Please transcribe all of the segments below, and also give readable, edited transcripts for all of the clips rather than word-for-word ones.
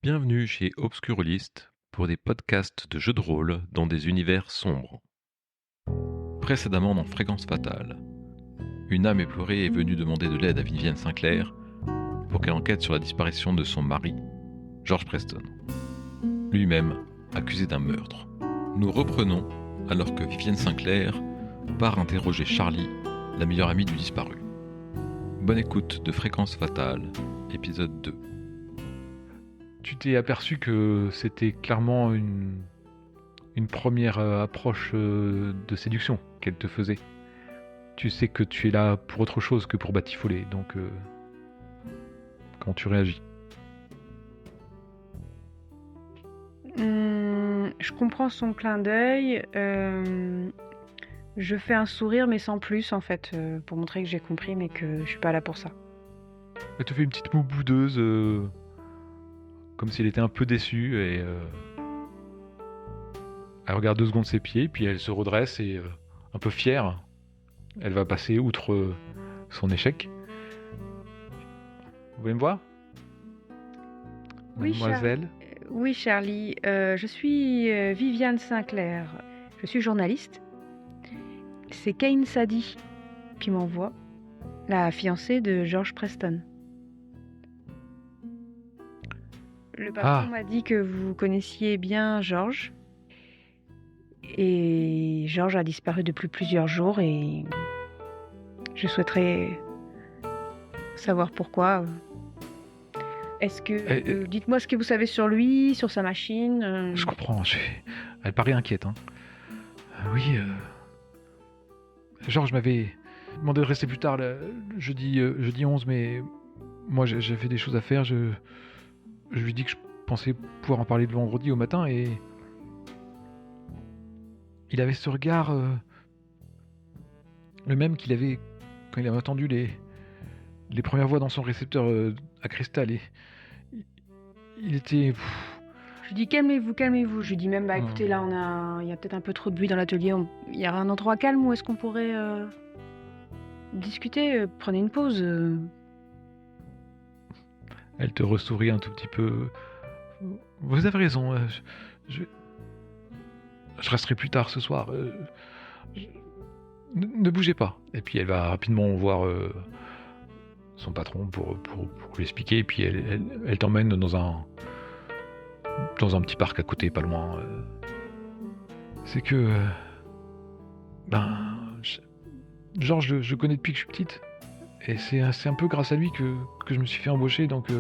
Bienvenue chez Obscurlist pour des podcasts de jeux de rôle dans des univers sombres. Précédemment dans Fréquence Fatale, une âme éplorée est venue demander de l'aide à Vivienne Sinclair pour qu'elle enquête sur la disparition de son mari, George Preston, lui-même accusé d'un meurtre. Nous reprenons alors que Vivienne Sinclair part interroger Charlie, la meilleure amie du disparu. Bonne écoute de Fréquence Fatale, épisode 2. Tu t'es aperçu que c'était clairement une première approche de séduction qu'elle te faisait. Tu sais que tu es là pour autre chose que pour batifoler, donc quand tu réagis. Je comprends son clin d'œil. Je fais un sourire, mais sans plus, en fait, pour montrer que j'ai compris, mais que je suis pas là pour ça. Elle te fait une petite moue boudeuse, comme s'il était un peu déçu, et elle regarde 2 secondes ses pieds, puis elle se redresse et, un peu fière, elle va passer outre son échec. Vous voulez me voir, Oui, mademoiselle? Oui, Charlie. Je suis Viviane Sinclair. Je suis journaliste. C'est Kane Sadi qui m'envoie, la fiancée de George Preston. Le patron m'a dit que vous connaissiez bien George. Et George a disparu depuis plusieurs jours et je souhaiterais savoir pourquoi. Est-ce que... dites-moi ce que vous savez sur lui, sur sa machine. Je comprends, elle paraît inquiète. Hein. Oui, Georges m'avait demandé de rester plus tard le jeudi 11, mais moi j'avais des choses à faire. Je lui dis que je pensais pouvoir en parler le vendredi au matin, et il avait ce regard, le même qu'il avait quand il avait entendu les premières voix dans son récepteur à cristal, et il était... Je lui dis calmez-vous. Je lui dis même écoutez, là il y a peut-être un peu trop de bruit dans l'atelier. Il y a un endroit calme où est-ce qu'on pourrait discuter, prenez une pause. Elle te ressourit un tout petit peu. Vous avez raison, je resterai plus tard ce soir. Ne bougez pas. Et puis elle va rapidement voir son patron pour lui expliquer, et puis elle t'emmène dans un petit parc à côté, pas loin. C'est que... Georges, je connais depuis que je suis petite, et c'est un peu grâce à lui que je me suis fait embaucher, donc...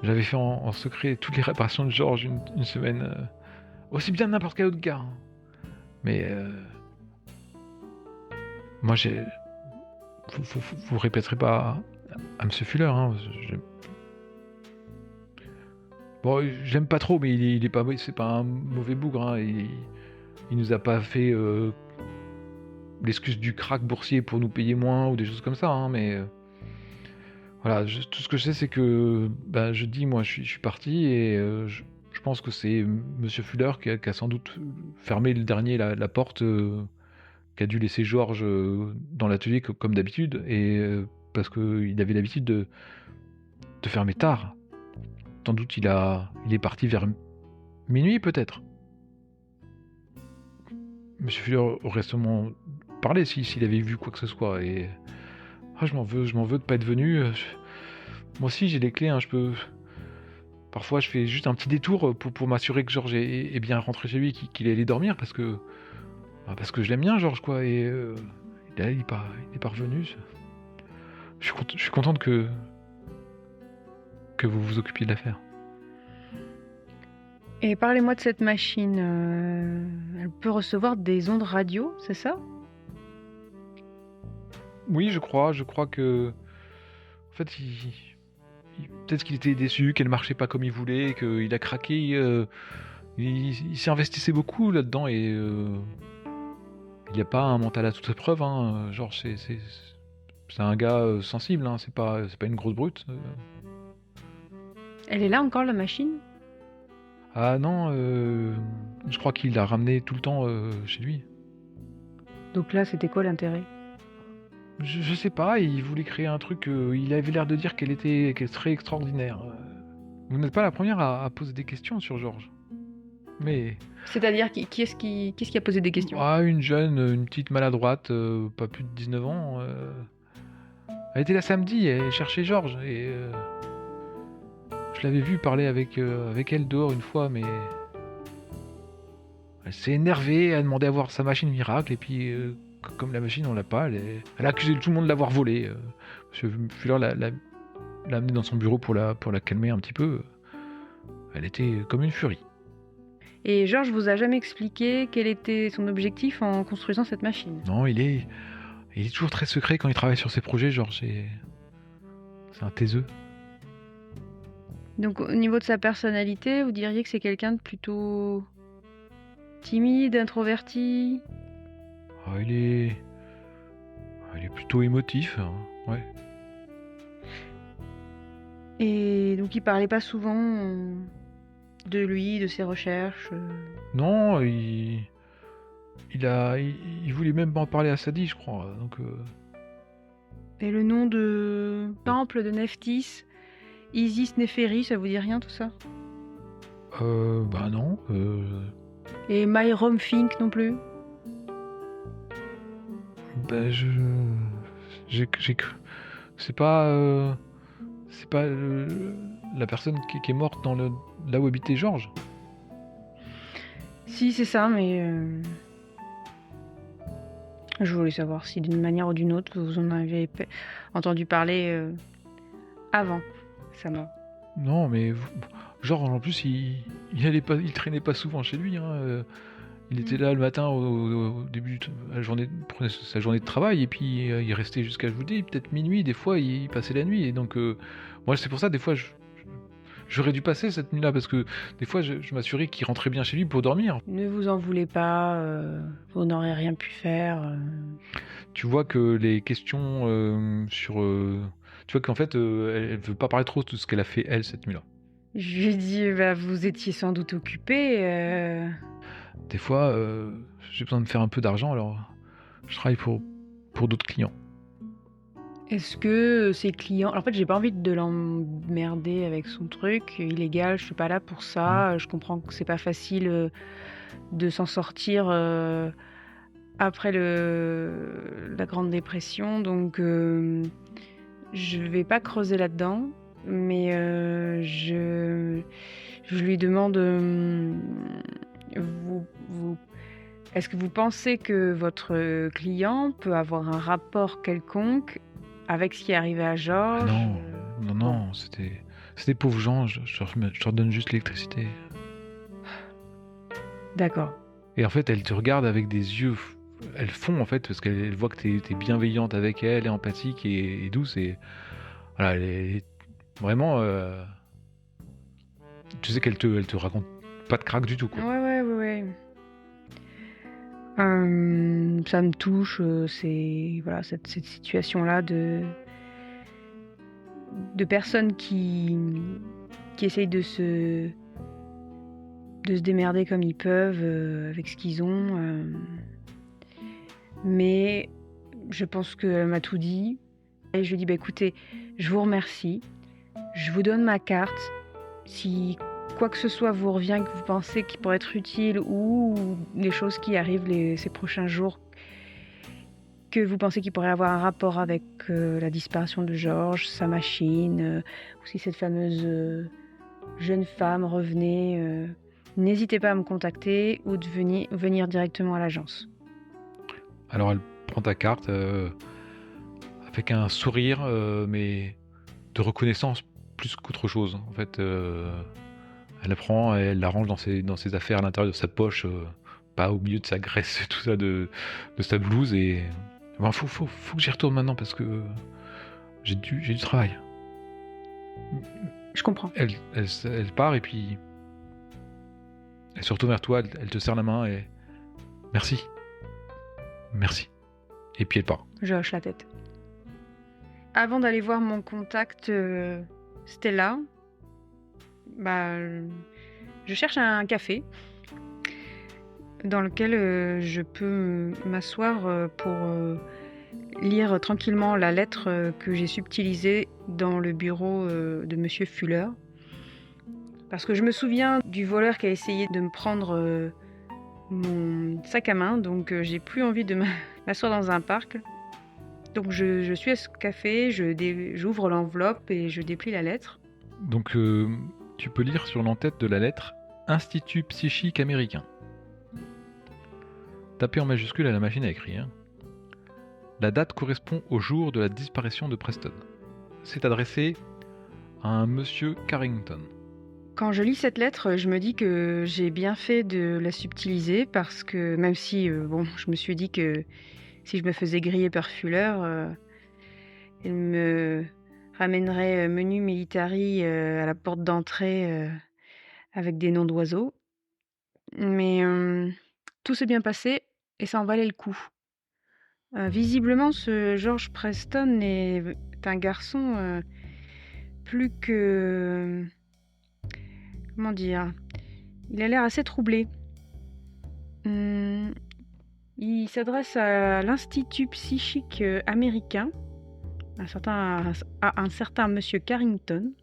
J'avais fait en secret toutes les réparations de Georges une semaine, aussi bien que n'importe quel autre gars. Hein. Mais... moi j'ai... Vous répéterez pas à Monsieur Fuller, hein. Bon, j'aime pas trop, mais il est pas, c'est pas un mauvais bougre, hein. Il nous a pas fait l'excuse du crack boursier pour nous payer moins ou des choses comme ça, hein, mais voilà, tout ce que je sais, c'est que jeudi, moi, je suis parti, et je pense que c'est Monsieur Fuller qui a sans doute fermé le dernier la porte, qui a dû laisser Georges dans l'atelier comme d'habitude, et parce qu'il avait l'habitude de fermer tard. Sans doute il est parti vers minuit, peut-être. Monsieur Fuller aurait sûrement parlé s'il avait vu quoi que ce soit, et je m'en veux de pas être venu. Moi aussi j'ai les clés, hein, je peux... Parfois je fais juste un petit détour pour m'assurer que Georges est bien rentré chez lui, qu'il est allé dormir, parce que je l'aime bien, Georges, quoi, et il est pas revenu. Je suis contente que vous vous occupiez de l'affaire. Et parlez-moi de cette machine. Elle peut recevoir des ondes radio, c'est ça? Oui, je crois que... En fait, peut-être qu'il était déçu, qu'elle marchait pas comme il voulait, qu'il a craqué. Il s'investissait beaucoup là-dedans, et il n'y a pas un mental à toute épreuve, hein. Genre, c'est un gars sensible, hein. C'est pas une grosse brute. Elle est là encore, la machine? Ah non, je crois qu'il l'a ramené tout le temps chez lui. Donc là, c'était quoi l'intérêt? Je sais pas, il voulait créer un truc, il avait l'air de dire qu'elle serait extraordinaire. Vous n'êtes pas la première à poser des questions sur Georges. Mais C'est-à-dire, qu'est-ce qui a posé des questions? une jeune, une petite maladroite, pas plus de 19 ans. Elle était là samedi, elle cherchait Georges et je l'avais vu parler avec elle dehors une fois, mais elle s'est énervée, elle a demandé à voir sa machine miracle et puis comme la machine on l'a pas, elle a accusé tout le monde de l'avoir volée. Monsieur Fuller l'a amenée dans son bureau pour la calmer un petit peu. Elle était comme une furie. Et Georges vous a jamais expliqué quel était son objectif en construisant cette machine? Non, il est toujours très secret quand il travaille sur ses projets, Georges. C'est un taiseux. Donc, au niveau de sa personnalité, vous diriez que c'est quelqu'un de plutôt timide, introverti? Ah, il est plutôt émotif, hein, ouais. Et donc, il parlait pas souvent de lui, de ses recherches? Non, il voulait même pas en parler à Sadie, je crois. Donc, Et le nom de temple de Nephthys, Isis Néphérie, ça vous dit rien tout ça? bah non. Et Myrom Fink non plus? Bah j'ai cru. C'est pas la personne qui est morte là où habitait Georges. Si, c'est ça, mais je voulais savoir si d'une manière ou d'une autre vous en avez entendu parler avant sa mort. Non, mais Georges en plus il traînait pas souvent chez lui, hein. Il était là le matin au début de la journée, prenait sa journée de travail et puis il restait jusqu'à, je vous dis, peut-être minuit. Des fois, il passait la nuit. Et donc, moi, c'est pour ça, des fois, j'aurais dû passer cette nuit-là parce que des fois, je m'assurais qu'il rentrait bien chez lui pour dormir. Ne vous en voulez pas, vous n'aurez rien pu faire. Tu vois que les questions sur. Tu vois qu'en fait, elle veut pas parler trop de ce qu'elle a fait, elle, cette nuit-là. Je lui ai dit, bah, vous étiez sans doute occupé. Des fois, j'ai besoin de faire un peu d'argent, alors je travaille pour d'autres clients. Est-ce que ces clients... Alors, en fait, j'ai pas envie de l'emmerder avec son truc illégal, je suis pas là pour ça. Je comprends que c'est pas facile de s'en sortir après la Grande Dépression, donc je vais pas creuser là-dedans, mais je lui demande est-ce que vous pensez que votre client peut avoir un rapport quelconque avec ce qui est arrivé à Georges? Non, c'était des pauvres gens, je leur donne juste l'électricité. D'accord. Et en fait, elle te regarde avec des yeux, elle fond en fait, parce qu'elle voit que t'es bienveillante avec elle, et empathique et douce, et voilà, elle est vraiment... tu sais qu'elle te raconte pas de crack du tout, quoi. Ouais. Ça me touche, c'est voilà, cette situation-là de personnes qui essayent de se démerder comme ils peuvent avec ce qu'ils ont. Mais je pense qu'elle m'a tout dit. Et je lui dis, bah, écoutez, je vous remercie. Je vous donne ma carte. Si quoi que ce soit vous revient, que vous pensez qu'il pourrait être utile, ou les choses qui arrivent ces prochains jours, que vous pensez qu'il pourrait avoir un rapport avec la disparition de Georges, sa machine, ou si cette fameuse jeune femme revenait, n'hésitez pas à me contacter ou de venir directement à l'agence. Alors elle prend ta carte avec un sourire, mais de reconnaissance plus qu'autre chose. En fait, elle la prend et elle la range dans ses affaires à l'intérieur de sa poche, pas au milieu de sa graisse et tout ça, de sa blouse. Et ben, faut que j'y retourne maintenant parce que j'ai du travail. Je comprends. Elle part et puis elle se retourne vers toi, elle te serre la main et merci. Et puis elle part. Je hoche la tête. Avant d'aller voir mon contact Stella, bah, je cherche un café dans lequel je peux m'asseoir pour lire tranquillement la lettre que j'ai subtilisée dans le bureau de Monsieur Fuller. Parce que je me souviens du voleur qui a essayé de me prendre mon sac à main, donc j'ai plus envie de m'asseoir dans un parc. Donc je suis à ce café, j'ouvre l'enveloppe et je déplie la lettre. Donc tu peux lire sur l'entête de la lettre « Institut psychique américain ». Tapé en majuscule à la machine à écrire. La date correspond au jour de la disparition de Preston. C'est adressé à un monsieur Carrington. Quand je lis cette lettre, je me dis que j'ai bien fait de la subtiliser parce que même si, je me suis dit que si je me faisais griller par Fuller, il me ramènerait menu militari à la porte d'entrée avec des noms d'oiseaux. Mais tout s'est bien passé et ça en valait le coup. Visiblement, ce George Preston est un garçon plus que... Comment dire? Il a l'air assez troublé. Il s'adresse à l'Institut psychique américain, à un certain monsieur Carrington.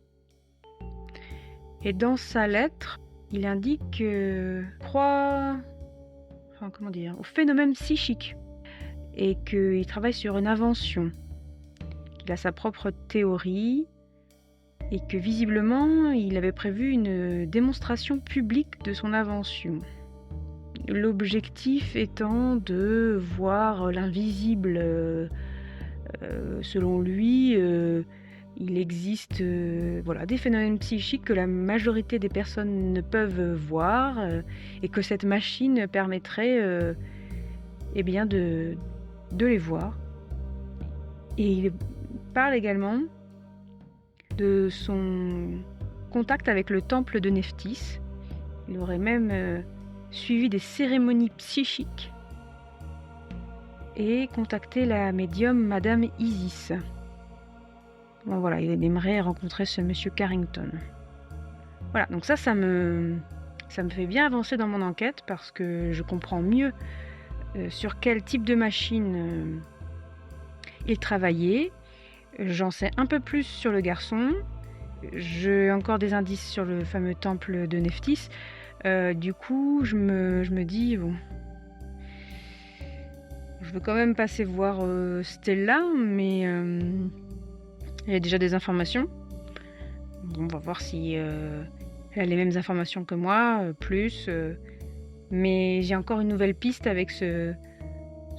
Et dans sa lettre, il indique croit au phénomène psychique et qu'il travaille sur une invention, qu'il a sa propre théorie et que visiblement il avait prévu une démonstration publique de son invention. L'objectif étant de voir l'invisible. Selon lui, il existe des phénomènes psychiques que la majorité des personnes ne peuvent voir et que cette machine permettrait de les voir. Et il parle également de son contact avec le temple de Nephthys. Il aurait même suivi des cérémonies psychiques et contacté la médium Madame Isis. Bon, voilà, il aimerait rencontrer ce monsieur Carrington. Voilà, donc ça me fait bien avancer dans mon enquête parce que je comprends mieux sur quel type de machine il travaillait. J'en sais un peu plus sur le garçon. J'ai encore des indices sur le fameux temple de Nephthys. Du coup, je me dis, bon, je veux quand même passer voir Stella, mais il y a déjà des informations. Bon, on va voir si elle a les mêmes informations que moi, plus. Mais j'ai encore une nouvelle piste avec ce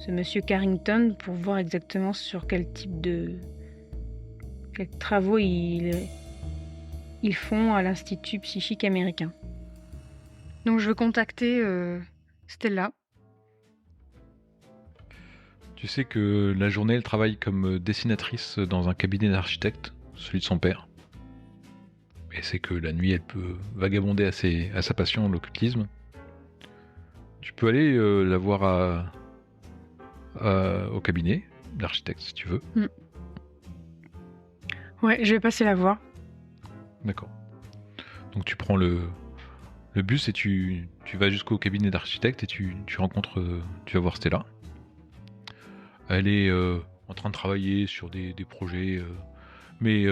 monsieur Carrington pour voir exactement sur quel type de... quels travaux ils font à l'Institut psychique américain. Donc je veux contacter Stella. Tu sais que la journée, elle travaille comme dessinatrice dans un cabinet d'architecte, celui de son père. Et c'est que la nuit, elle peut vagabonder à sa passion, l'occultisme. Tu peux aller la voir au cabinet d'architecte, si tu veux. Ouais, je vais passer la voir. D'accord. Donc tu prends le bus et tu vas jusqu'au cabinet d'architecte et tu vas voir Stella. Elle est en train de travailler sur des projets, mais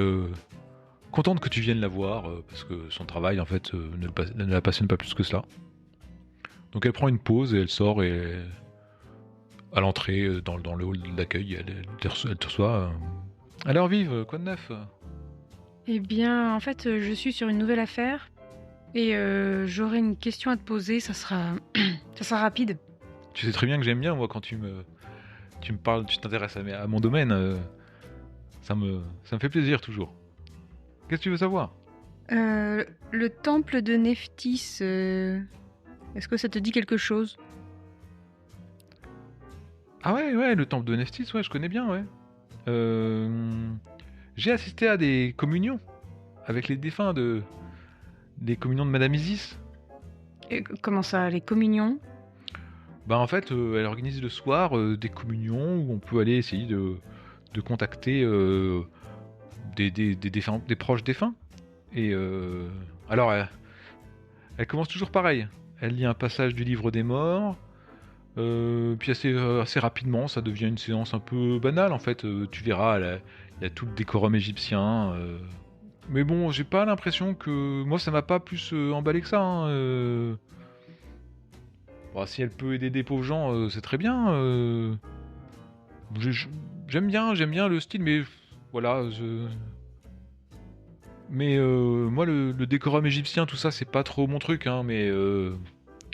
contente que tu viennes la voir parce que son travail en fait ne la passionne pas plus que cela. Donc elle prend une pause et elle sort et à l'entrée dans le hall d'accueil, elle te reçoit. Alors vive, quoi de neuf? Eh bien, en fait, je suis sur une nouvelle affaire et j'aurais une question à te poser. Ça sera rapide. Tu sais très bien que j'aime bien moi quand tu me parles, tu t'intéresses à mon domaine. Ça me fait plaisir toujours. Qu'est-ce que tu veux savoir? Le temple de Nephthys, est-ce que ça te dit quelque chose? Ah ouais, le temple de Nephthys, ouais, je connais bien, ouais. J'ai assisté à des communions avec les défunts des communions de Madame Isis. Et comment ça, les communions? Bah en fait, elle organise le soir des communions où on peut aller essayer de contacter des proches défunts. Et alors, elle commence toujours pareil. Elle lit un passage du livre des morts. Puis assez rapidement, ça devient une séance un peu banale en fait. Tu verras, il y a tout le décorum égyptien. Mais bon, j'ai pas l'impression que. Moi, ça m'a pas plus emballé que ça. Hein. Bon, si elle peut aider des pauvres gens, c'est très bien. J'aime bien le style, mais voilà. Mais moi, le décorum égyptien, tout ça, c'est pas trop mon truc. Hein, mais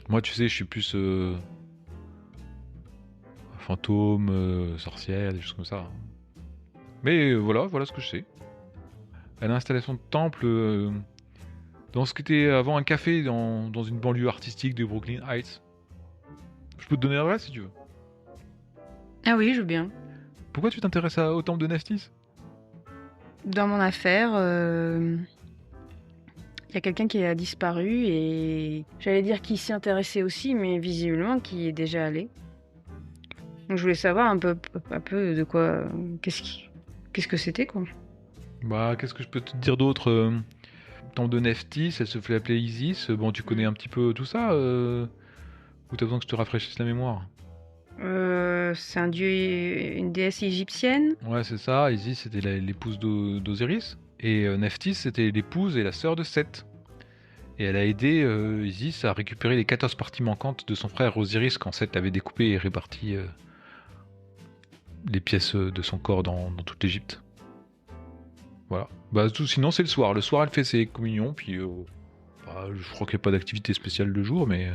moi, tu sais, je suis plus fantôme, sorcière, des choses comme ça. Mais voilà ce que je sais. À l'installation de temple, dans ce qui était avant un café dans une banlieue artistique de Brooklyn Heights. Je peux te donner l'adresse si tu veux. Ah oui, je veux bien. Pourquoi tu t'intéresses au temple de Nephthys? Dans mon affaire, il y a quelqu'un qui a disparu et j'allais dire qu'il s'y intéressait aussi, mais visiblement qui y est déjà allé. Donc je voulais savoir un peu de quoi, qu'est-ce que c'était quoi. Bah, qu'est-ce que je peux te dire d'autre? Le temple de Nephthys, elle se fait appeler Isis. Bon, tu connais un petit peu tout ça ou t'as besoin que je te rafraîchisse la mémoire? C'est un dieu, une déesse égyptienne. Ouais, c'est ça. Isis, c'était l'épouse d'Osiris. Et Nephthys, c'était l'épouse et la sœur de Seth. Et elle a aidé Isis à récupérer les 14 parties manquantes de son frère Osiris quand Seth avait découpé et réparti les pièces de son corps dans toute l'Égypte. Voilà. Bah, sinon, c'est le soir. Le soir, elle fait ses communions, puis je crois qu'il n'y a pas d'activité spéciale le jour, mais...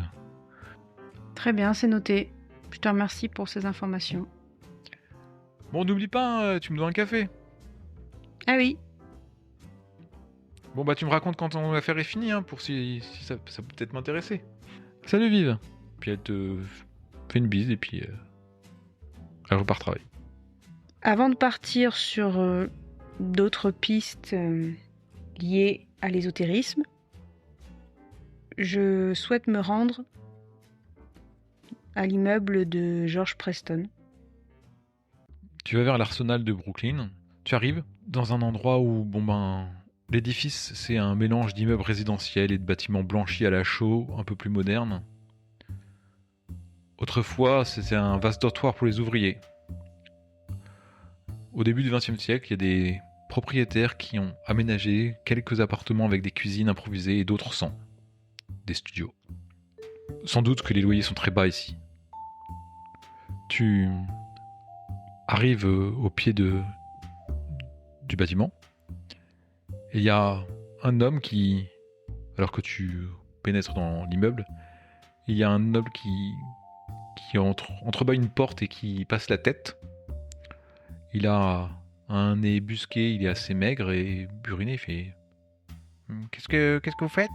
Très bien, c'est noté. Je te remercie pour ces informations. Bon, n'oublie pas, tu me dois un café. Ah oui. Bon, bah, tu me racontes quand ton affaire est finie, hein, pour si ça peut peut-être m'intéresser. Salut, Vive. Puis elle te fait une bise, et puis elle repart travailler. Avant de partir sur d'autres pistes liées à l'ésotérisme, je souhaite me rendre à l'immeuble de George Preston. Tu vas vers l'arsenal de Brooklyn. Tu arrives dans un endroit où, l'édifice, c'est un mélange d'immeubles résidentiels et de bâtiments blanchis à la chaux, un peu plus modernes. Autrefois, c'était un vaste dortoir pour les ouvriers. Au début du XXe siècle, il y a des propriétaires qui ont aménagé quelques appartements avec des cuisines improvisées et d'autres sans. Des studios. Sans doute que les loyers sont très bas ici. Tu arrives au pied du bâtiment. Et il y a un homme qui, alors que tu pénètres dans l'immeuble, il y a un homme qui entrebâille une porte et qui passe la tête. Il a un nez busqué, il est assez maigre et buriné, il fait... Qu'est-ce que vous faites?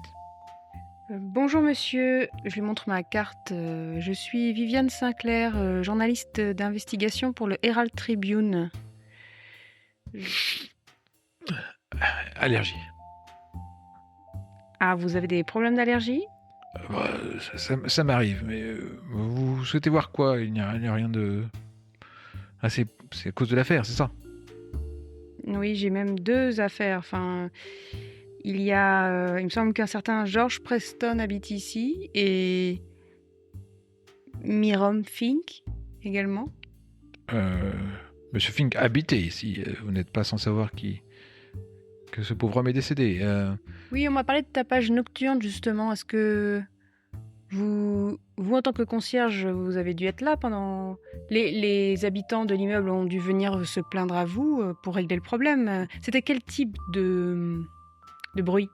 Bonjour monsieur, je lui montre ma carte. Je suis Viviane Sinclair, journaliste d'investigation pour le Herald Tribune. Allergie. Ah, vous avez des problèmes d'allergie? Ça m'arrive, mais vous souhaitez voir quoi? Il n'y a rien de... Ah, c'est à cause de l'affaire, c'est ça? Oui, j'ai même 2 affaires. Enfin, il me semble qu'un certain George Preston habite ici et Myron Fink également. Monsieur Fink habitait ici. Vous n'êtes pas sans savoir que ce pauvre homme est décédé. Oui, on m'a parlé de tapage nocturne justement. Est-ce que vous en tant que concierge, vous avez dû être là pendant... Les habitants de l'immeuble ont dû venir se plaindre à vous pour régler le problème. C'était quel type de bruit?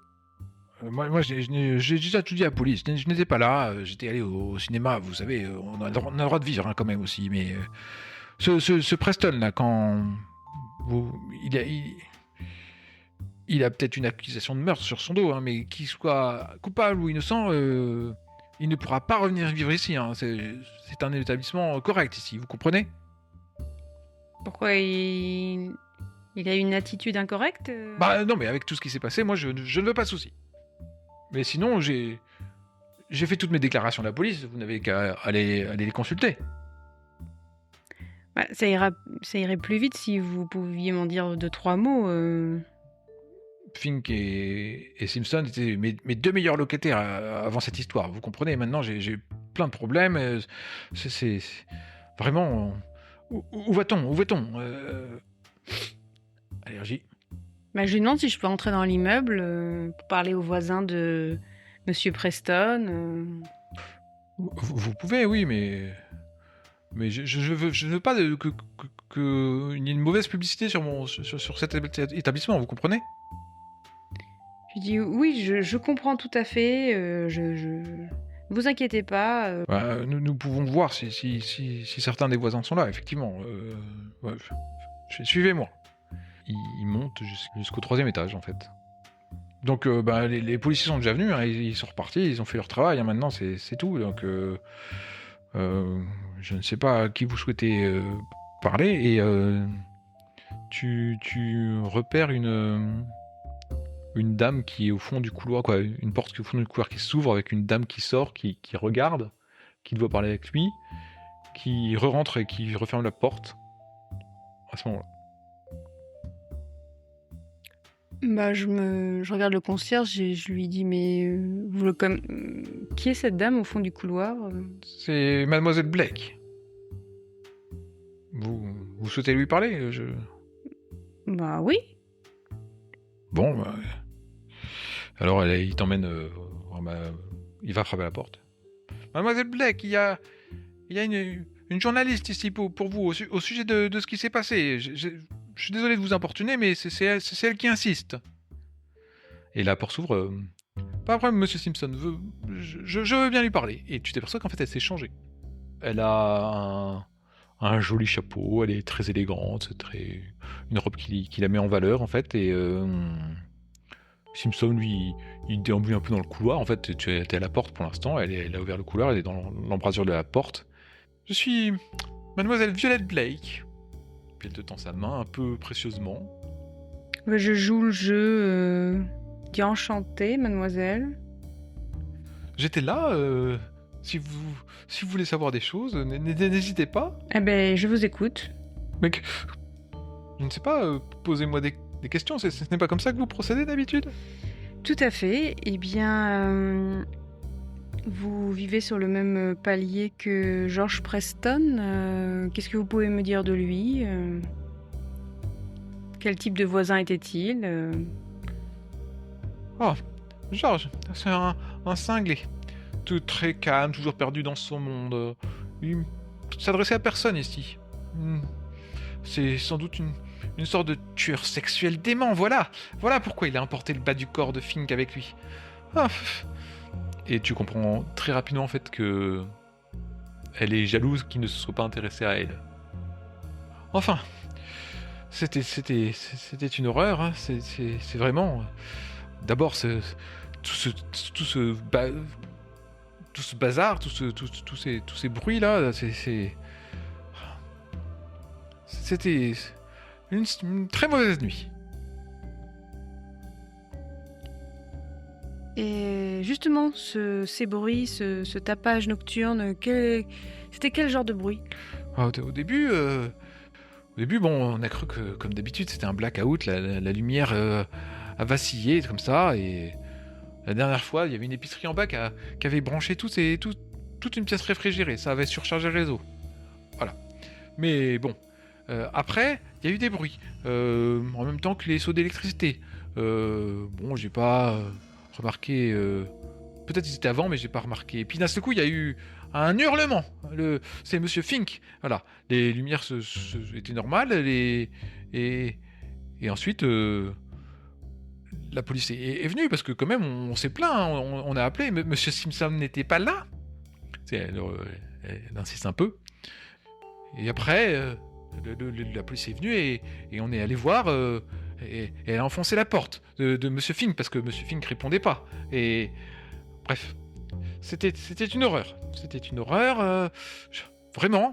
Moi j'ai déjà tout dit à la police. Je n'étais pas là. J'étais allé au cinéma. Vous savez, on a le droit de vivre quand même aussi. Mais ce Preston là, quand il a peut-être une accusation de meurtre sur son dos, hein, mais qu'il soit coupable ou innocent, il ne pourra pas revenir vivre ici. Hein. C'est un établissement correct ici, vous comprenez? Pourquoi il a une attitude incorrecte? Bah non, mais avec tout ce qui s'est passé, moi je ne veux pas de soucis. Mais sinon, j'ai fait toutes mes déclarations à la police, vous n'avez qu'à aller les consulter. Bah, ça irait plus vite si vous pouviez m'en dire 2-3 mots. Fink et Simpson étaient mes 2 meilleurs locataires avant cette histoire. Vous comprenez, maintenant j'ai plein de problèmes. C'est vraiment... Où va-t-on Allergie. Bah, je lui demande si je peux entrer dans l'immeuble pour parler aux voisins de Monsieur Preston. Vous pouvez, oui, mais je veux pas qu'il y ait une mauvaise publicité sur cet établissement, vous comprenez? Je lui dis oui, je comprends tout à fait. Ne vous inquiétez pas. Nous pouvons voir si certains des voisins sont là, effectivement. Ouais, suivez-moi. Il monte jusqu'au 3e étage, en fait. Donc, les policiers sont déjà venus, hein, ils sont repartis, ils ont fait leur travail, hein, maintenant c'est tout. Donc, je ne sais pas à qui vous souhaitez parler, et tu repères une dame qui est au fond du couloir, quoi, une porte qui est au fond du couloir qui s'ouvre avec une dame qui sort, qui regarde, qui doit parler avec lui, qui re-rentre et qui referme la porte à ce moment-là. Bah, je regarde le concierge et je lui dis mais qui est cette dame au fond du couloir? C'est Mademoiselle Blake. Vous souhaitez lui parler? Bah oui. Bon, alors il t'emmène... il va frapper à la porte. Mademoiselle Blake, il y a une journaliste ici pour vous au sujet de ce qui s'est passé. Je suis désolé de vous importuner, mais c'est elle qui insiste. Et la porte s'ouvre. Pas de problème, Monsieur Simpson. Je veux bien lui parler. Et tu t'aperçois qu'en fait, elle s'est changée. Elle a un joli chapeau, elle est très élégante, une robe qui la met en valeur, en fait. Et Simpson, lui, il déambule un peu dans le couloir. En fait, tu es à la porte pour l'instant. Elle a ouvert le couloir, elle est dans l'embrasure de la porte. Je suis Mademoiselle Violette Blake. Puis elle te tend sa main un peu précieusement. Je joue le jeu. Dis enchantée, mademoiselle. J'étais là. Si vous voulez savoir des choses, n'hésitez pas. Eh ben, je vous écoute. Mais je ne sais pas. Posez-moi des questions. Ce n'est pas comme ça que vous procédez d'habitude? Tout à fait. Eh bien, vous vivez sur le même palier que George Preston. Qu'est-ce que vous pouvez me dire de lui? Quel type de voisin était-il? Oh, George, c'est un cinglé. Tout très calme, toujours perdu dans son monde. Il s'adressait à personne ici. C'est sans doute une sorte de tueur sexuel dément, voilà pourquoi il a emporté le bas du corps de Fink avec lui. Ah. Et tu comprends très rapidement en fait que elle est jalouse qu'il ne se soit pas intéressé à elle. Enfin, c'était une horreur, hein. C'est vraiment... D'abord, tout ce bazar, tous ces bruits là, c'était une très mauvaise nuit. Et justement, ces bruits, ce tapage nocturne, c'était quel genre de bruit? Au début, bon, on a cru que, comme d'habitude, c'était un blackout, la lumière a vacillé comme ça, et la dernière fois, il y avait une épicerie en bas qui avait branché toute une pièce réfrigérée, ça avait surchargé le réseau. Voilà. Mais bon, après, il y a eu des bruits, en même temps que les sauts d'électricité. Bon, j'ai pas remarqué... peut-être ils étaient avant, mais j'ai pas remarqué. Et puis d'un seul coup, il y a eu un hurlement. C'est Monsieur Fink. Voilà. Les lumières étaient normales, et ensuite... la police est venue, parce que quand même, on s'est plaint, hein, on a appelé, mais Monsieur Simpson n'était pas là. Elle insiste un peu. Et après, la police est venue, et on est allé voir, et elle a enfoncé la porte de Monsieur Fink, parce que Monsieur Fink répondait pas. Et bref, c'était une horreur. C'était une horreur, vraiment.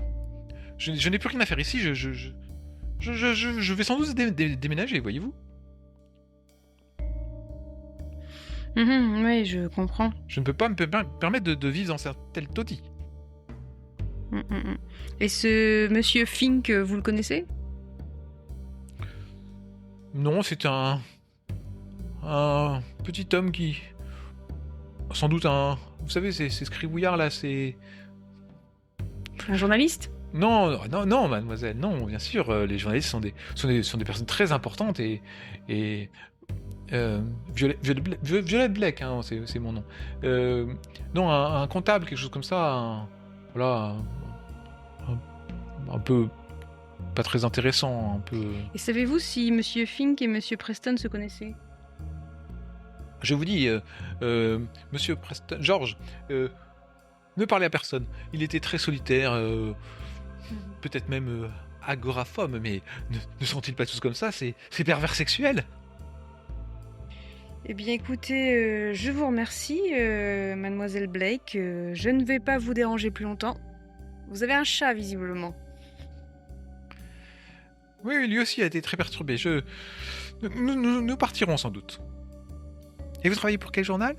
Je n'ai plus rien à faire ici, je vais sans doute déménager, voyez-vous. Oui, je comprends. Je ne peux pas me permettre de vivre dans un tel taudis. Et ce Monsieur Fink, vous le connaissez? Non, c'est un petit homme sans doute un... Vous savez, ces scribouillards là, c'est... Un journaliste? Non, mademoiselle, non, bien sûr, les journalistes sont des personnes très importantes et Violette Blake, hein, c'est mon nom. Non, un comptable, quelque chose comme ça, voilà, un peu pas très intéressant, un peu. Et savez-vous si Monsieur Fink et Monsieur Preston se connaissaient? Je vous dis, Monsieur Preston, George, ne parlez à personne. Il était très solitaire, peut-être même agoraphobe, mais ne sont-ils pas tous comme ça? C'est pervers sexuel. Eh bien, écoutez, je vous remercie, Mademoiselle Blake. Je ne vais pas vous déranger plus longtemps. Vous avez un chat, visiblement. Oui, lui aussi a été très perturbé. Nous partirons sans doute. Et vous travaillez pour quel journal?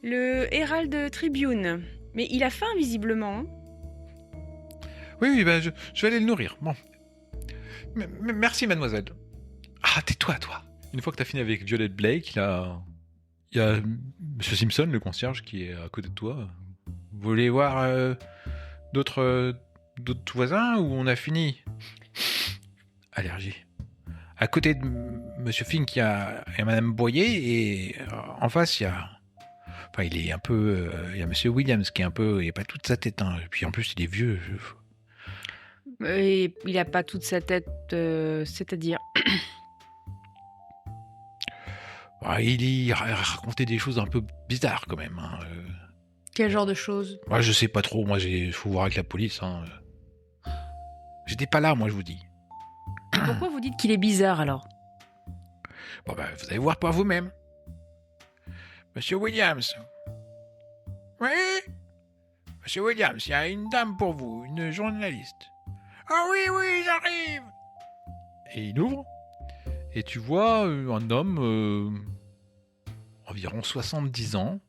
Le Herald Tribune. Mais il a faim, visiblement. Hein. Oui, ben, je vais aller le nourrir. Bon. Merci, mademoiselle. Ah, tais-toi, toi. Une fois que t'as fini avec Violette Blake, il y a Monsieur Simpson, le concierge, qui est à côté de toi. Vous voulez voir d'autres voisins ou on a fini? Allergie. À côté de Monsieur Fink, il y a Madame Boyer et en face, il y a... Enfin, il est un peu... il y a Monsieur Williams qui est un peu... Il n'a pas toute sa tête. Hein. Et puis en plus, il est vieux. Et il n'a pas toute sa tête, c'est-à-dire... Il racontait des choses un peu bizarres quand même. Hein. Quel genre de choses? Moi, je sais pas trop. Moi, faut voir avec la police. Hein. J'étais pas là, moi, je vous dis. Pourquoi vous dites qu'il est bizarre, alors? Bon, ben, vous allez voir par vous-même. Monsieur Williams. Oui? Monsieur Williams, il y a une dame pour vous, une journaliste. Ah oui, j'arrive. Et il ouvre. Et tu vois un homme, environ 70 ans,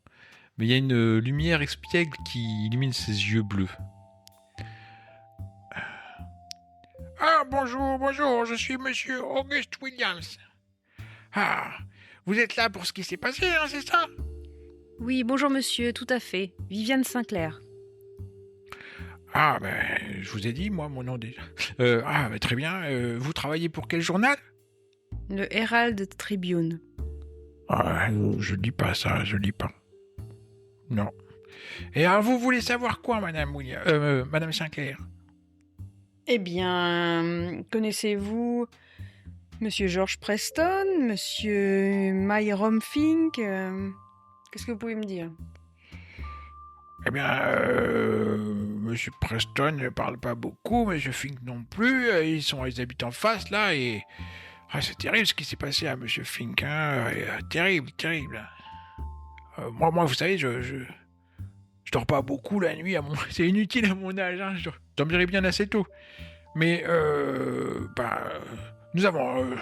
mais il y a une lumière espiègle qui illumine ses yeux bleus. Ah, bonjour, je suis Monsieur August Williams. Ah, vous êtes là pour ce qui s'est passé, hein, c'est ça? Oui, bonjour monsieur, tout à fait. Viviane Sinclair. Ah, ben, je vous ai dit, moi, mon nom déjà. Très bien. Vous travaillez pour quel journal? Le Herald Tribune. Ah, je lis pas ça, je lis pas. Non. Et alors, vous voulez savoir quoi, Madame Sinclair? Eh bien, connaissez-vous Monsieur George Preston, Monsieur Myron Fink Qu'est-ce que vous pouvez me dire? Eh bien, Monsieur Preston ne parle pas beaucoup, Monsieur Fink non plus. Ils habitent en face, là, et... Ah, c'est terrible ce qui s'est passé à Monsieur Fink, hein. Terrible. Moi, vous savez, je dors pas beaucoup la nuit. C'est inutile à mon âge, hein. Je dormirai bien assez tôt. Mais, nous avons...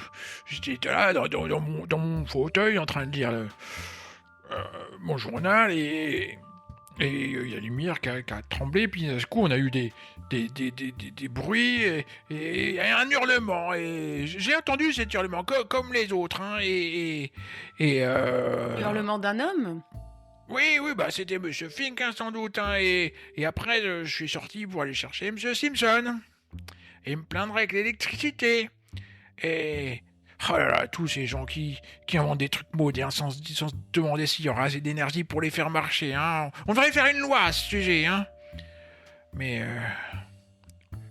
J'étais là, dans mon fauteuil, en train de lire mon journal, et il y a la lumière qui a tremblé, puis d'un coup on a eu des bruits et un hurlement, et j'ai entendu cet hurlement comme les autres, hein, Hurlement d'un homme? Oui, bah c'était Monsieur Fink, hein, sans doute, hein, et après je suis sorti pour aller chercher Monsieur Simpson et me plaindre avec l'électricité, et... Oh là là, tous ces gens qui inventent des trucs modernes sans se demander s'il y aura assez d'énergie pour les faire marcher, hein. On devrait faire une loi à ce sujet, hein. Mais,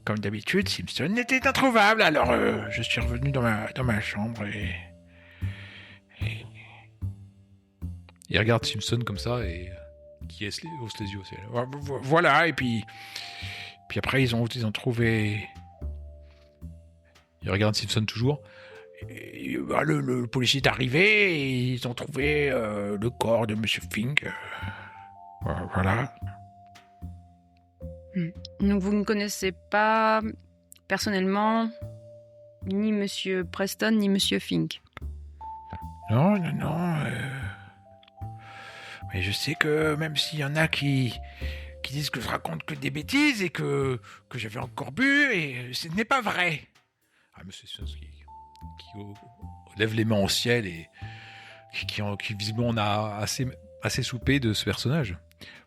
comme d'habitude, Simpson était introuvable, alors je suis revenu dans ma chambre et... Il regarde Simpson comme ça et... qui hausse les yeux aussi. Voilà, et puis après ils ont trouvé... Il regarde Simpson toujours... Et, le policier est arrivé et ils ont trouvé le corps de Monsieur Fink. Voilà. Donc vous ne connaissez pas personnellement ni Monsieur Preston ni Monsieur Fink? Non. Mais je sais que même s'il y en a qui disent que je raconte que des bêtises et que j'avais encore bu, et ce n'est pas vrai. Ah, Monsieur Simpson qui lève les mains au ciel et qui visiblement a assez soupé de ce personnage.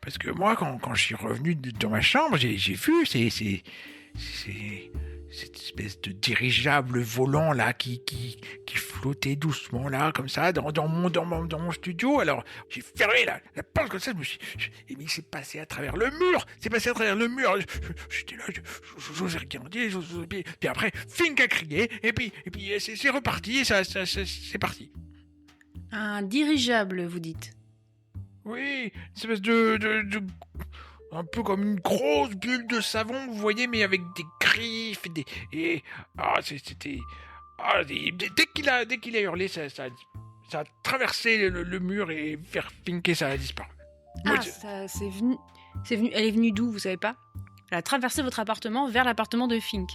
Parce que moi, quand je suis revenu dans ma chambre, j'ai vu cette espèce de dirigeable volant là qui flottait doucement là comme ça dans mon studio. Alors j'ai fermé la porte comme ça, et il s'est passé à travers le mur. J'étais là, j'osais rien dire, puis après Fink a crié et puis c'est reparti, c'est parti. Un dirigeable, vous dites? Oui, une espèce de un peu comme une grosse bulle de savon, vous voyez, mais avec des griffes c'était dès qu'il a hurlé, ça a traversé le mur et vers Finké, ça a disparu. C'est venu. Elle est venue d'où, vous savez pas? Elle a traversé votre appartement vers l'appartement de Fink.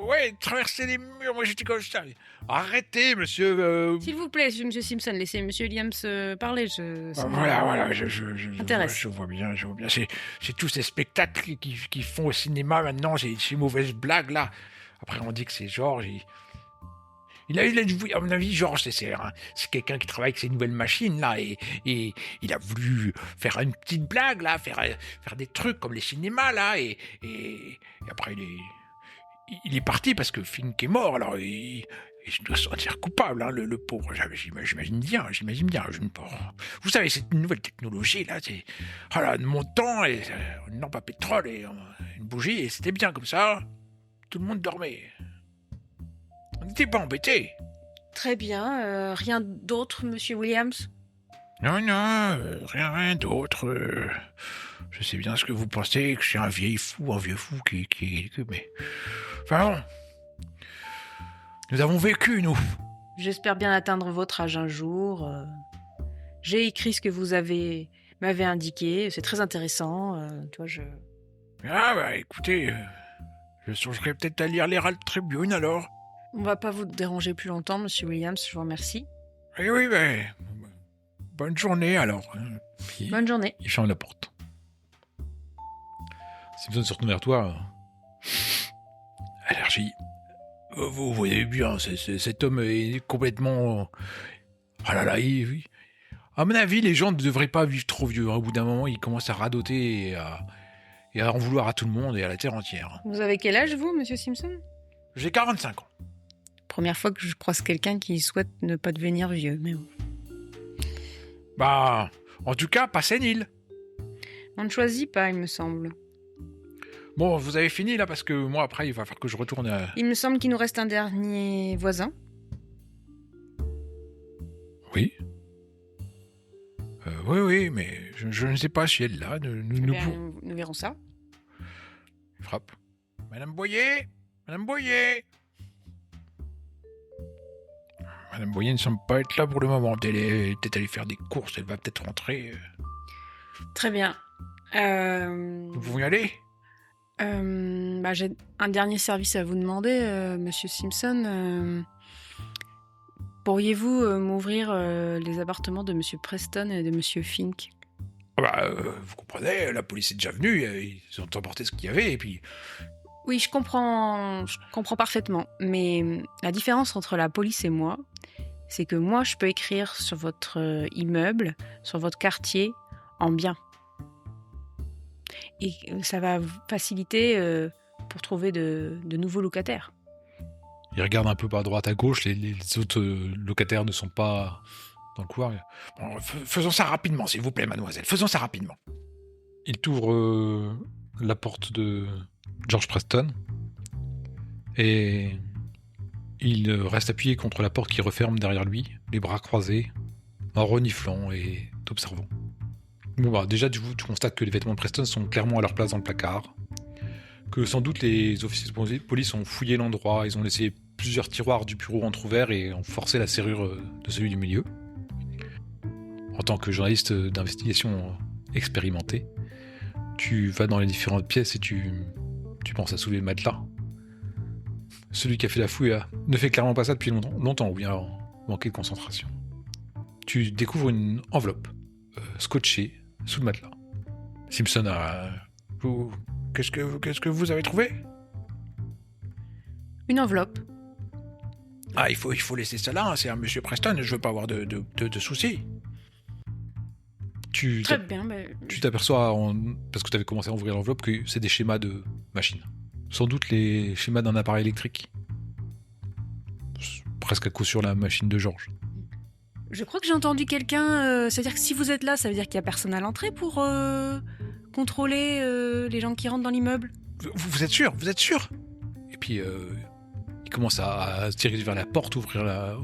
Ouais, traverser les murs, moi j'étais comme ça. Arrêtez, monsieur. S'il vous plaît, monsieur Simpson, laissez monsieur Williams parler. Voilà, Intéresse. je vois bien. C'est tous ces spectacles qui font au cinéma maintenant, ces mauvaises blagues là. Après, on dit que c'est Georges. À mon avis, Georges, c'est quelqu'un qui travaille avec ces nouvelles machines là, et il a voulu faire une petite blague là, faire des trucs comme les cinémas là, et après il est parti parce que Fink est mort, alors je dois se sentir coupable, hein, le pauvre. J'imagine bien. Vous savez, cette nouvelle technologie là, c'est de mon temps, et une lampe à pétrole et une bougie, et c'était bien comme ça. Tout le monde dormait. On n'était pas embêtés. Très bien. Rien d'autre, monsieur Williams? Non, rien d'autre. Je sais bien ce que vous pensez, que je suis un vieux fou mais... Enfin bon. Nous avons vécu, nous. J'espère bien atteindre votre âge un jour. J'ai écrit ce que vous m'avez indiqué. C'est très intéressant. Écoutez, je songerais peut-être à lire l'Herald Tribune, alors. On va pas vous déranger plus longtemps, monsieur Williams, je vous remercie. Oui, bonne journée, alors. Puis, bonne journée. Il ferme la porte. Simpson se retourne vers toi. Allergie. Vous voyez bien, cet homme est complètement... À mon avis, les gens ne devraient pas vivre trop vieux. Au bout d'un moment, ils commencent à radoter et à en vouloir à tout le monde et à la terre entière. Vous avez quel âge, vous, monsieur Simpson? J'ai 45 ans. Première fois que je croise quelqu'un qui souhaite ne pas devenir vieux, mais bon. En tout cas, pas sénile. On ne choisit pas, il me semble. Bon, vous avez fini là, parce que moi, après, il va falloir que je retourne à... Il me semble qu'il nous reste un dernier voisin. Oui. Oui, mais je ne sais pas si elle est là. Nous verrons ça. Il frappe. Madame Boyer. Madame Boyer ne semble pas être là pour le moment. Elle est peut-être allée faire des courses, elle va peut-être rentrer. Très bien. Nous pouvons y aller? J'ai un dernier service à vous demander, monsieur Simpson. Pourriez-vous m'ouvrir les appartements de monsieur Preston et de monsieur Fink? Vous comprenez, la police est déjà venue, ils ont emporté ce qu'il y avait, et puis... Oui, je comprends parfaitement, mais la différence entre la police et moi, c'est que moi, je peux écrire sur votre immeuble, sur votre quartier, en bien. Et ça va faciliter pour trouver de nouveaux locataires. Il regarde un peu par droite à gauche, les autres locataires ne sont pas dans le couloir. Bon, faisons ça rapidement, s'il vous plaît, mademoiselle, faisons ça rapidement. Il t'ouvre la porte de George Preston et il reste appuyé contre la porte qui referme derrière lui, les bras croisés, en reniflant et t'observant. Déjà, tu constates que les vêtements de Preston sont clairement à leur place dans le placard, que sans doute les officiers de police ont fouillé l'endroit, ils ont laissé plusieurs tiroirs du bureau entrouverts et ont forcé la serrure de celui du milieu. En tant que journaliste d'investigation expérimenté, tu vas dans les différentes pièces et tu penses à soulever le matelas. Celui qui a fait la fouille ne fait clairement pas ça depuis longtemps ou bien manqué de concentration. Tu découvres une enveloppe scotchée sous le matelas. Simpson a... Qu'est-ce que vous avez trouvé? Une enveloppe. Il faut laisser ça là, c'est un monsieur Preston, je veux pas avoir de soucis. Très bien. Tu t'aperçois, parce que tu avais commencé à ouvrir l'enveloppe, que c'est des schémas de machines. Sans doute les schémas d'un appareil électrique. Presque à coup sur la machine de Georges. Je crois que j'ai entendu quelqu'un... c'est-à-dire que si vous êtes là, ça veut dire qu'il n'y a personne à l'entrée pour contrôler les gens qui rentrent dans l'immeuble. Vous êtes sûr? Vous êtes sûr? Et puis, il commence à se diriger vers la porte, ouvrir la...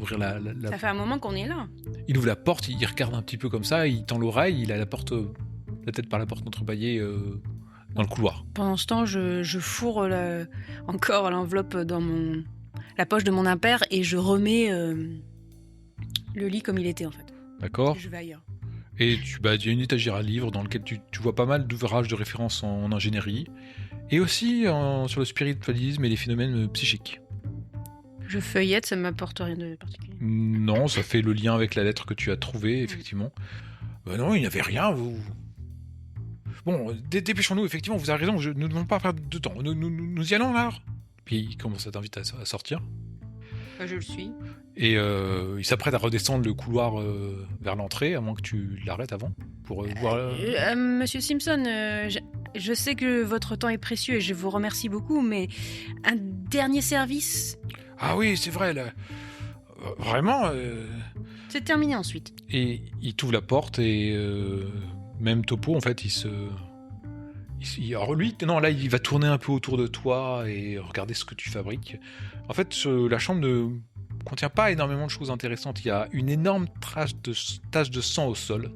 Ça fait un moment qu'on est là. Il ouvre la porte, il regarde un petit peu comme ça, il tend l'oreille, il a la tête par la porte entrebâillée dans le couloir. Pendant ce temps, je fourre encore l'enveloppe dans la poche de mon impair et je remets le lit comme il était en fait. D'accord. Je vais ailleurs. Et il y a une étagère à livres dans laquelle tu vois pas mal d'ouvrages de référence en ingénierie et aussi sur le spiritualisme et les phénomènes psychiques. Je feuillette, ça ne m'apporte rien de particulier. Non, ça fait le lien avec la lettre que tu as trouvée, effectivement. Non, il n'y avait rien, vous... Bon, dépêchons-nous, effectivement, vous avez raison, nous ne devons pas perdre de temps. Nous y allons, là. Puis il commence à t'inviter à sortir. Je le suis. Et il s'apprête à redescendre le couloir vers l'entrée, à moins que tu l'arrêtes avant, pour voir... Monsieur Simpson, je sais que votre temps est précieux et je vous remercie beaucoup, mais un dernier service... Ah oui, c'est vrai, là. Vraiment C'est terminé ensuite. Et il t'ouvre la porte et même topo, en fait, alors lui, non, là, il va tourner un peu autour de toi et regarder ce que tu fabriques. En fait, la chambre ne contient pas énormément de choses intéressantes. Il y a une énorme tache de sang au sol.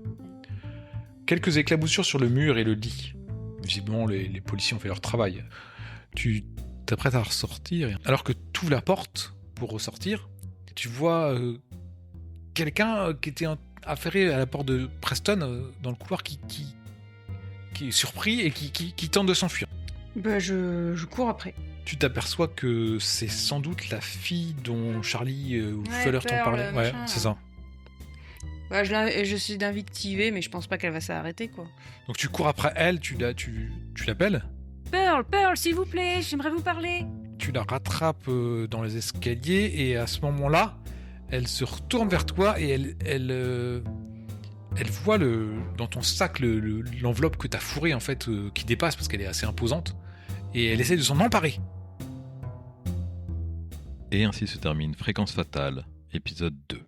Quelques éclaboussures sur le mur et le lit. Visiblement, les policiers ont fait leur travail. Tu t'apprêtes à ressortir. Alors que tu ouvres la porte pour ressortir, tu vois quelqu'un qui était affairé à la porte de Preston dans le couloir qui est surpris et qui tente de s'enfuir. Je cours après. Tu t'aperçois que c'est sans doute la fille dont Charlie ou Fuller t'en parlait. Ouais, c'est ça. Je suis d'invectiver, mais je pense pas qu'elle va s'arrêter, quoi. Donc tu cours après elle, tu l'appelles. Pearl, s'il vous plaît, j'aimerais vous parler. Tu la rattrapes dans les escaliers et à ce moment-là, elle se retourne vers toi et elle voit dans ton sac l'enveloppe que t'as fourrée en fait, qui dépasse parce qu'elle est assez imposante, et elle essaie de s'en emparer. Et ainsi se termine Fréquence Fatale, épisode 2.